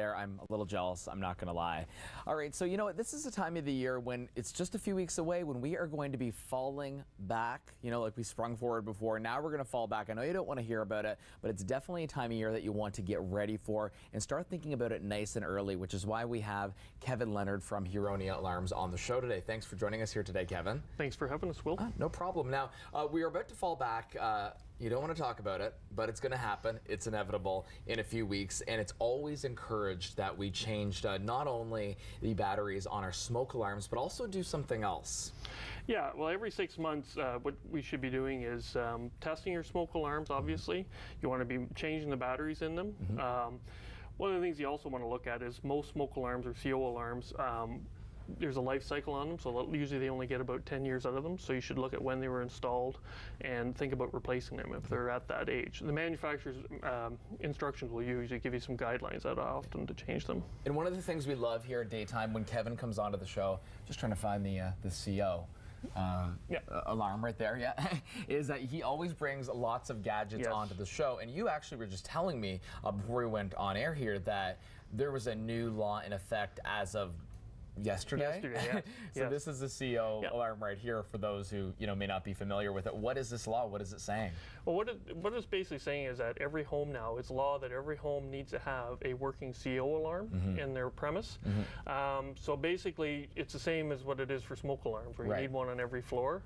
there. I'm a little jealous, I'm not gonna lie. All right, so you know what, this is the time of the year when it's just a few weeks away when we are going to be falling back, you know, like we sprung forward before. Now we're gonna fall back. I know you don't wanna hear about it, but it's definitely a time of year that you want to get ready for and start thinking about it nice and early, which is why we have Kevin Leonard from Huronia Alarms on the show today. Thanks for joining us here today, Kevin. Thanks for having us, Will. No problem. Now, we are about to fall back. You don't want to talk about it, but it's going to happen. It's inevitable in a few weeks, and it's always encouraged that we changed not only the batteries on our smoke alarms, but also do something else. Yeah, well, every 6 months, what we should be doing is testing your smoke alarms, obviously. You want to be changing the batteries in them. One of the things you also want to look at is most smoke alarms or CO alarms, there's a life cycle on them, so usually they only get about 10 years out of them, so you should look at when they were installed and think about replacing them if they're at that age. The manufacturer's instructions will usually give you some guidelines that often to change them. And one of the things we love here at Daytime when Kevin comes onto the show, just trying to find the CO alarm right there, is that he always brings lots of gadgets onto the show. And you actually were just telling me before we went on air here that there was a new law in effect as of yesterday. So this is the CO alarm right here for those who may not be familiar with it. What is this law? What is it saying? Well, what it's basically saying is that every home now, it's law that every home needs to have a working CO alarm in their premise. So basically, it's the same as what it is for smoke alarms, where you need one on every floor.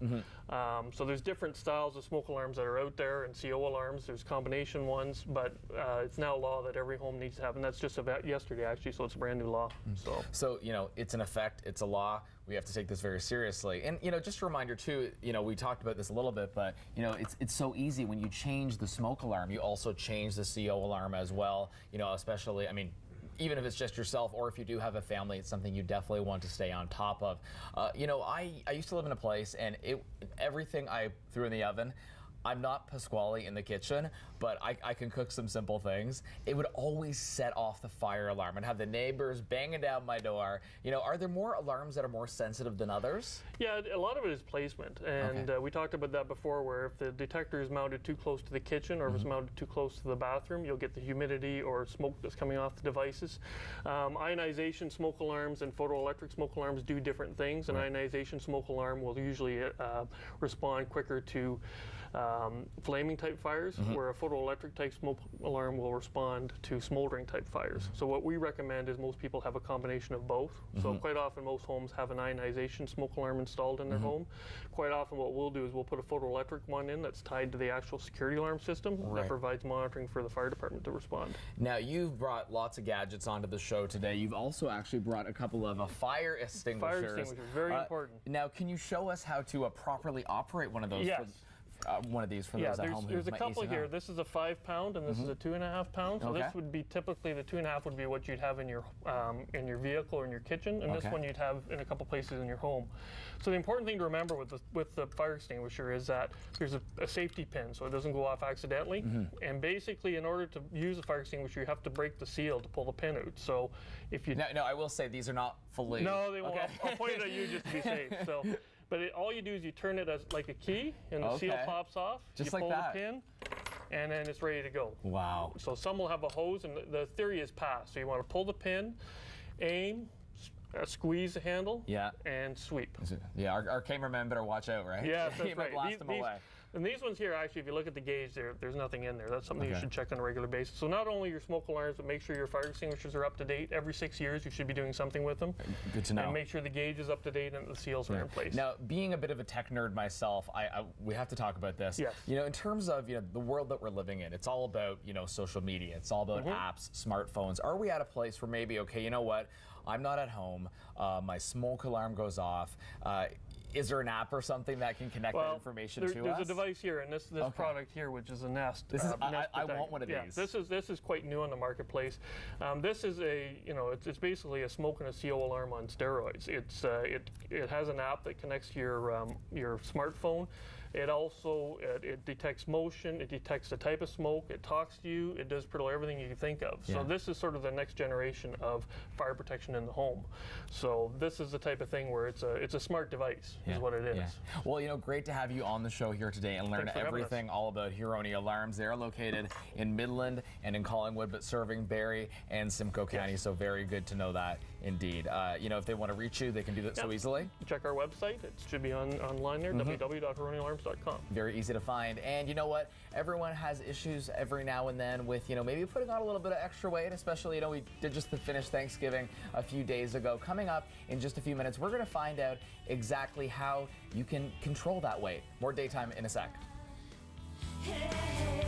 So there's different styles of smoke alarms that are out there and CO alarms. There's combination ones, but it's now law that every home needs to have, and that's just about yesterday actually. So it's a brand new law. So it's in effect, it's a law. We have to take this very seriously. And just a reminder too, we talked about this a little bit, but it's so easy when you change the smoke alarm, you also change the CO alarm as well. Especially, I mean, even if it's just yourself or if you do have a family, it's something you definitely want to stay on top of. I used to live in a place and everything I threw in the oven, I'm not Pasquale in the kitchen, but I can cook some simple things. It would always set off the fire alarm and have the neighbors banging down my door. Are there more alarms that are more sensitive than others? Yeah, a lot of it is placement. And we talked about that before, where if the detector is mounted too close to the kitchen or if it's mounted too close to the bathroom, you'll get the humidity or smoke that's coming off the devices. Ionization smoke alarms and photoelectric smoke alarms do different things. An ionization smoke alarm will usually respond quicker to flaming type fires, where a photoelectric type smoke alarm will respond to smoldering type fires. So what we recommend is most people have a combination of both. So quite often most homes have an ionization smoke alarm installed in their home. Quite often what we'll do is we'll put a photoelectric one in that's tied to the actual security alarm system that provides monitoring for the fire department to respond. Now you've brought lots of gadgets onto the show today. You've also actually brought a couple of fire extinguishers. Fire extinguishers, very important. Now can you show us how to properly operate one of those? One of these for those at home. There's a couple here. This is a 5 pound and this is a 2.5 pound. So this would be typically the 2.5 would be what you'd have in your vehicle or in your kitchen, and this one you'd have in a couple places in your home. So the important thing to remember with the fire extinguisher is that there's a safety pin, so it doesn't go off accidentally. And basically, in order to use a fire extinguisher, you have to break the seal to pull the pin out. So if you no, I will say these are not fully. No, they won't. I'll point it at you just to be safe. So. But all you do is you turn it as like a key, and the seal pops off. Just you like pull that. the pin, and then it's ready to go. Wow. So some will have a hose, and the theory is pass. So you want to pull the pin, aim, squeeze the handle, and sweep. Our cameraman better watch out, right? Yeah, that's he might right. blast them away. And these ones here, actually, if you look at the gauge, there's nothing in there. That's something you should check on a regular basis. So not only your smoke alarms, but make sure your fire extinguishers are up to date. Every 6 years, you should be doing something with them. Good to know. And make sure the gauge is up to date and the seals are in place. Now, being a bit of a tech nerd myself, we have to talk about this. Yes. In terms of the world that we're living in, it's all about social media. It's all about apps, smartphones. Are we at a place where maybe, okay, you know what? I'm not at home. My smoke alarm goes off. Is there an app or something that can connect that information to us? There's a device here, and this product here, which is a Nest. This is I want one of these. This is quite new on the marketplace. This is it's basically a smoke and a CO alarm on steroids. It has an app that connects to your smartphone. It also it detects motion, it detects the type of smoke, it talks to you, it does pretty much everything you can think of. Yeah. So this is sort of the next generation of fire protection in the home. So this is the type of thing where it's a smart device, is what it is. Yeah. Well, you know, great to have you on the show here today and learn Thanks for having everything all about Huroney Alarms. They're located in Midland and in Collingwood, but serving Barrie and Simcoe County. So very good to know that indeed. You know, if they want to reach you, they can do that so easily. Check our website. It should be online there, www.huroneyAlarms.com. Very easy to find. And you know what? Everyone has issues every now and then with, you know, maybe putting on a little bit of extra weight, especially, you know, we did just finish Thanksgiving a few days ago. Coming up in just a few minutes, we're going to find out exactly how you can control that weight. More Daytime in a sec. Hey.